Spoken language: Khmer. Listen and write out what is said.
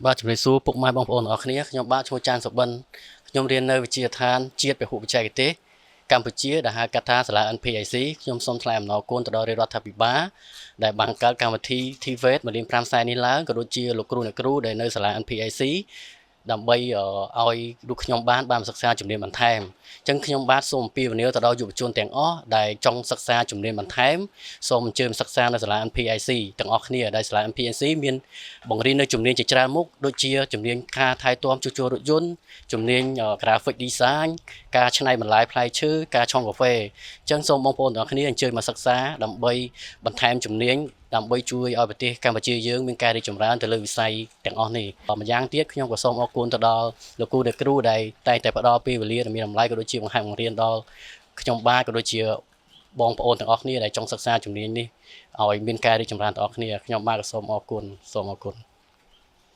បាទជំរាបសួរពុកម៉ែបងប្អូនទាំងអស់គ្នាខ្ញុំបាទឈ្មោះចានសុបិនខ្ញុំរៀននៅវិទ្យាឋានជាតិពហុបច្ចេកទេសកម្ពុជាដែលហៅកាត់ថាសាលា NPIC ខ្ញុំសូមថ្លែងអំណរគុណទៅដល់រាជរដ្ឋាភិបាលដែលបានបង្កើតកម្មវិធី TVET 1.5 សែននេះឡើងក៏ដូចជាលោកគ្រូអ្នកគ្រូដែលនៅសាលា NPIC ដើម្បីឲ្យលោកខ្ញុំបានសិក្សាជំនាញបន្ថែមអញ្ចឹងខ្ញុំបាទសូមអំពាវនាវទៅដល់យុវជនទាំងអស់ដែលចង់សិក្សាជំនាញបន្ថែមសូមអញ្ជើញសិក្សានៅសាលា NPIC ទាំងអស់គ្នាដែលសាលា NPIC មានបង្រៀននៅជំនាញជាច្រើនមុខដូចជាជំនាញការថែទាំជួសជុលរថយន្តជំនាញ graphic design ការច្នៃបន្លែផ្លែឈើការឆុងកាហ្វេអញ្ចឹងសូមបងប្អូនទាំងអស់គ្នាអញ្ជើញមកសិក្សាដើម្បីបន្ថែមជំនាញដើម្បីជួយឲ្យប្រទេសកម្ពុជាយើងមានការរីកចម្រើនទៅលើវិស័យទាំងអស់នេះម្យ៉ាងទៀតខ្ញុំក៏សូមអរគុណទៅដល់លោកគ្រូអ្នកគ្រូដែលតែងតែផ្ដល់ពេលវេលាដ៏មានតម្លៃក៏ដូចជាបង្ហាត់បង្រៀនដល់ខ្ញុំបាទក៏ដូចជាបងប្អូនទាំងអស់គ្នាដែលចង់សិក្សាជំនាញនេះឲ្យមានការរីកចម្រើនទាំងអស់គ្នាខ្ញុំបាទក៏សូមអរគុណ